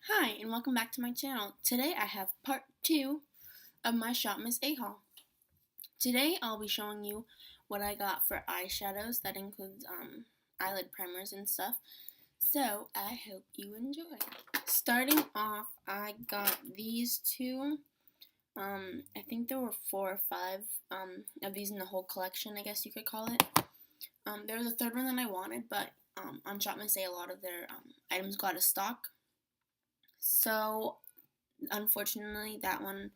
Hi, and welcome back to my channel. Today I have part 2 of my Shop Miss A haul. Today I'll be showing you what I got for eyeshadows. That includes eyelid primers and stuff. So I hope you enjoy. Starting off, I got these two. I think there were 4 or 5 of these in the whole collection, I guess you could call it. There was a third one that I wanted, but on Shop Miss A, a lot of their items got out of stock. So, unfortunately, that one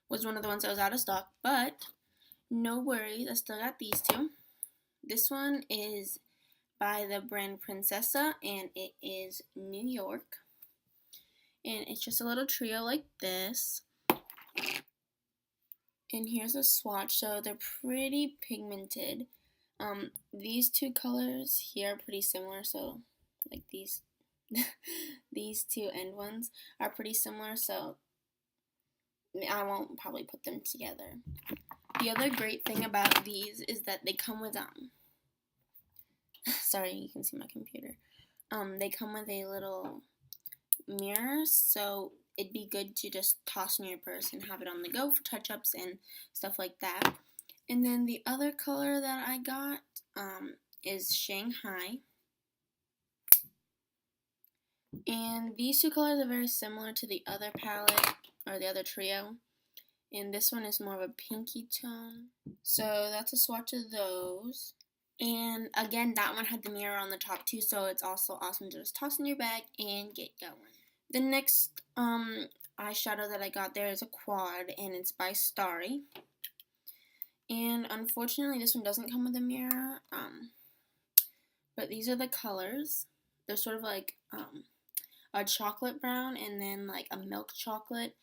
was one of the ones that was out of stock, but no worries, I still got these two. This one is by the brand Princessa, and it is New York. And it's just a little trio like this. And here's a swatch, so they're pretty pigmented. These two colors here are pretty similar, so like these these two end ones are pretty similar, so I won't probably put them together. The other great thing about these is that they come with sorry, you can see my computer. They come with a little mirror, so it'd be good to just toss in your purse and have it on the go for touch-ups and stuff like that. And then the other color that I got is Shanghai. And these two colors are very similar to the other palette, or the other trio. And this one is more of a pinky tone. So that's a swatch of those. And again, that one had the mirror on the top too, so it's also awesome to just toss in your bag and get going. The next eyeshadow that I got there is a quad, and it's by Starry. And unfortunately, this one doesn't come with a mirror, but these are the colors. They're sort of like a chocolate brown and then like a milk chocolate.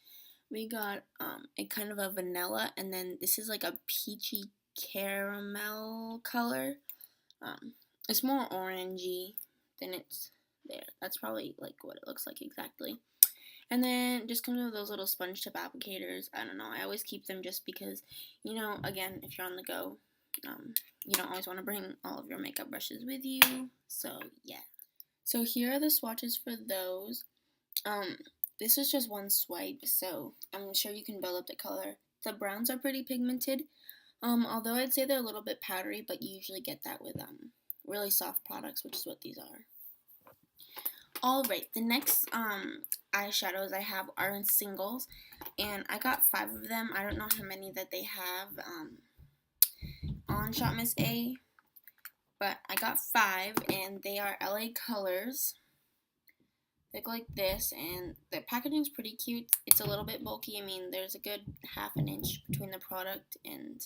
We got a kind of a vanilla, and then this is like a peachy caramel color. It's more orangey than it's there. That's probably like what it looks like exactly. And then it just comes with those little sponge tip applicators. I don't know. I always keep them just because, you know, again, if you're on the go, you don't always want to bring all of your makeup brushes with you. So yeah. So here are the swatches for those. This was just one swipe, so I'm sure you can build up the color. The browns are pretty pigmented, although I'd say they're a little bit powdery, but you usually get that with really soft products, which is what these are. Alright, the next eyeshadows I have are in singles, and I got 5 of them. I don't know how many that they have on Shop Miss A, but I got 5, and they are LA Colors. They look like this, and the packaging is pretty cute. It's a little bit bulky. I mean, there's a good half an inch between the product and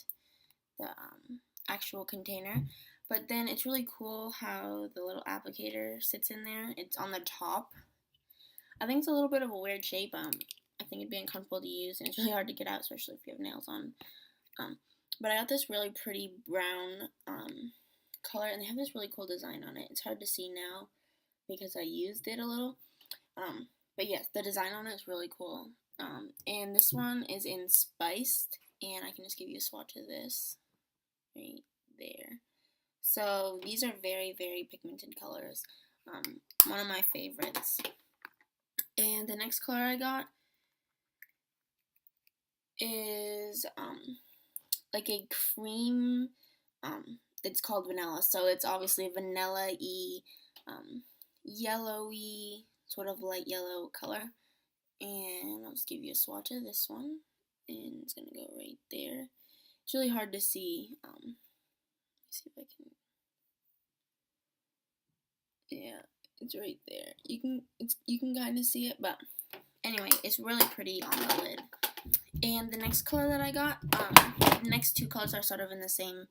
the actual container. But then it's really cool how the little applicator sits in there. It's on the top. I think it's a little bit of a weird shape. I think it'd be uncomfortable to use, and it's really hard to get out, especially if you have nails on. But I got this really pretty brown color, and they have this really cool design on it. It's hard to see now because I used it a little. But yes, the design on it is really cool. And this one is in Spiced, and I can just give you a swatch of this right there. So these are very, very pigmented colors. One of my favorites. And the next color I got is like a cream. It's called Vanilla, so it's obviously vanilla-y, yellowy, sort of light yellow color. And I'll just give you a swatch of this one, and it's gonna go right there. It's really hard to see. Let's see if I can. Yeah, it's right there. You can kind of see it, but anyway, it's really pretty on the lid. And the next color that I got, the next 2 colors are sort of in the same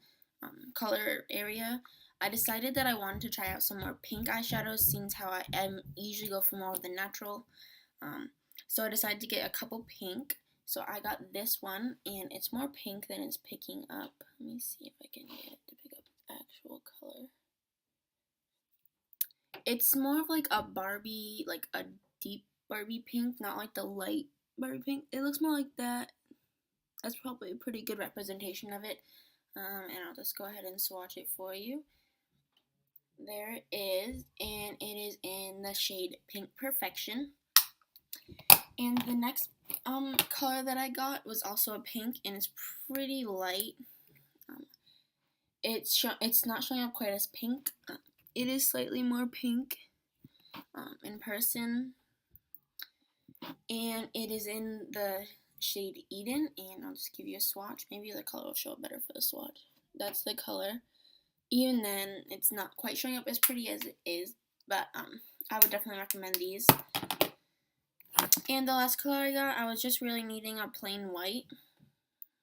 color area. I decided that I wanted to try out some more pink eyeshadows, since how I usually go for more of the natural. So I decided to get a couple pink. So I got this one, and it's more pink than it's picking up. Let me see if I can get it to pick up the actual color. It's more of like a Barbie, like a deep Barbie pink, not like the light Barbie pink. It looks more like that. That's probably a pretty good representation of it. And I'll just go ahead and swatch it for you. There it is, and it is in the shade Pink Perfection. And the next color that I got was also a pink, and it's pretty light. It's not showing up quite as pink. It is slightly more pink in person, and it is in the shade Eden. And I'll just give you a swatch. Maybe the color will show up better for the swatch. That's the color. Even then, it's not quite showing up as pretty as it is, but I would definitely recommend these. And the last color I got, I was just really needing a plain white,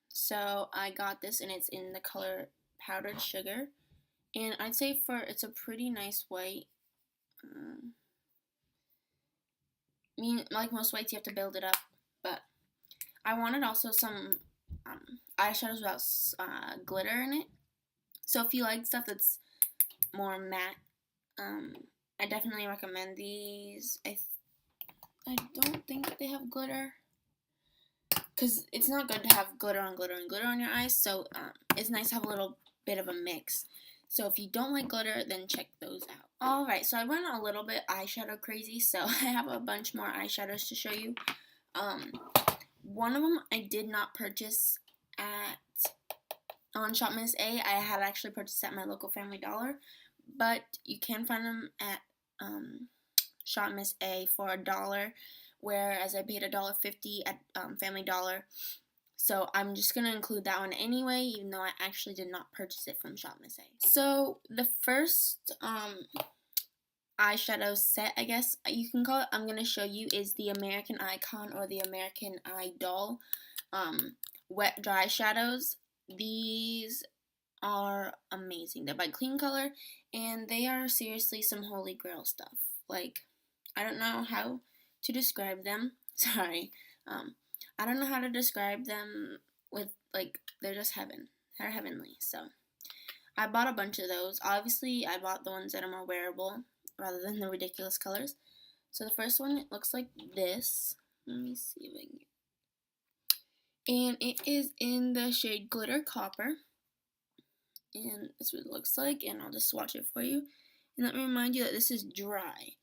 so I got this, and it's in the color Powdered Sugar. And I'd say it's a pretty nice white. I mean, like most whites, you have to build it up, but I wanted also some eyeshadows without glitter in it. So if you like stuff that's more matte, I definitely recommend these. I don't think they have glitter, because it's not good to have glitter on glitter and glitter on your eyes, so it's nice to have a little bit of a mix. So if you don't like glitter, then check those out. Alright, so I went a little bit eyeshadow crazy, so I have a bunch more eyeshadows to show you. One of them I did not purchase on Shop Miss A. I had actually purchased at my local Family Dollar, but you can find them at Shop Miss A for $1, whereas I paid $1.50 at Family Dollar. So I'm just going to include that one anyway, even though I actually did not purchase it from Shop Miss A. So the first eyeshadow set, I guess you can call it, I'm going to show you is the American Icon or the American Idol Wet Dry Shadows. These are amazing. They're by Clean Color, and they are seriously some holy grail stuff. Like, I don't know how to describe them. Sorry. I don't know how to describe them with, like, they're just heaven. They're heavenly. So I bought a bunch of those. Obviously, I bought the ones that are more wearable rather than the ridiculous colors. So the first one, it looks like this. Let me see if I can get. And it is in the shade Glitter Copper. And that's what it looks like. And I'll just swatch it for you. And let me remind you that this is dry.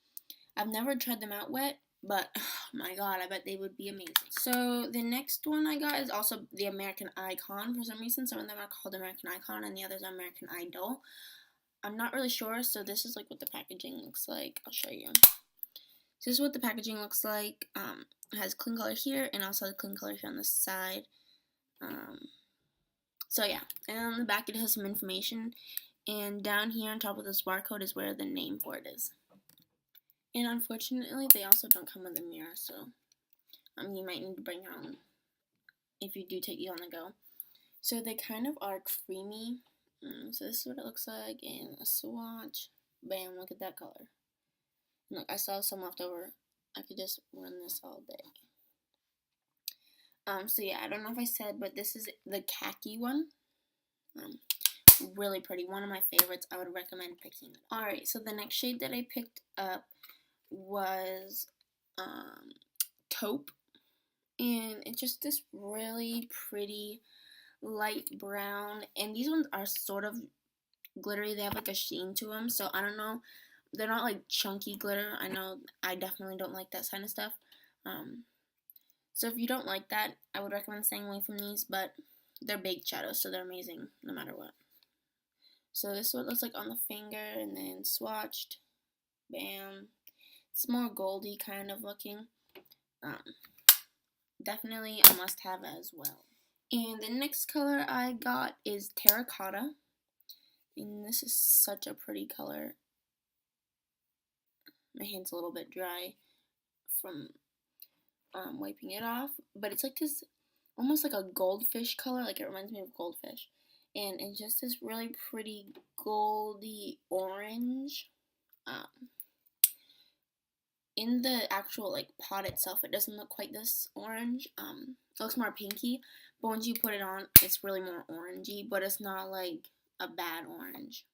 I've never tried them out wet, but oh my god, I bet they would be amazing. So the next one I got is also the American Icon for some reason. Some of them are called American Icon and the others are American Idol. I'm not really sure, so this is like what the packaging looks like. I'll show you. So this is what the packaging looks like. It has Clean Color here and also the Clean Color here on the side. So yeah, and on the back it has some information. And down here on top of this barcode is where the name for it is. And unfortunately, they also don't come with a mirror, so you might need to bring your own if you do take these on the go. So they kind of are creamy. So this is what it looks like, and a swatch. Bam, look at that color. And look, I still have some left over. I could just run this all day. So yeah, I don't know if I said, but this is the khaki one. Really pretty, one of my favorites. I would recommend picking it up. Alright, so the next shade that I picked up was Taupe, and it's just this really pretty light brown, and these ones are sort of glittery. They have like a sheen to them, so I don't know, they're not like chunky glitter. I know I definitely don't like that kind of stuff, so if you don't like that, I would recommend staying away from these, but they're baked shadows, so they're amazing no matter what. So this is what it looks like on the finger, and then swatched. Bam. It's more goldy kind of looking. Definitely a must-have as well. And the next color I got is Terracotta. And this is such a pretty color. My hand's a little bit dry from wiping it off. But it's like this, almost like a goldfish color. Like, it reminds me of goldfish. And it's just this really pretty goldy orange. In the actual like pot itself, it doesn't look quite this orange. It looks more pinky, but once you put it on, it's really more orangey, but it's not like a bad orange.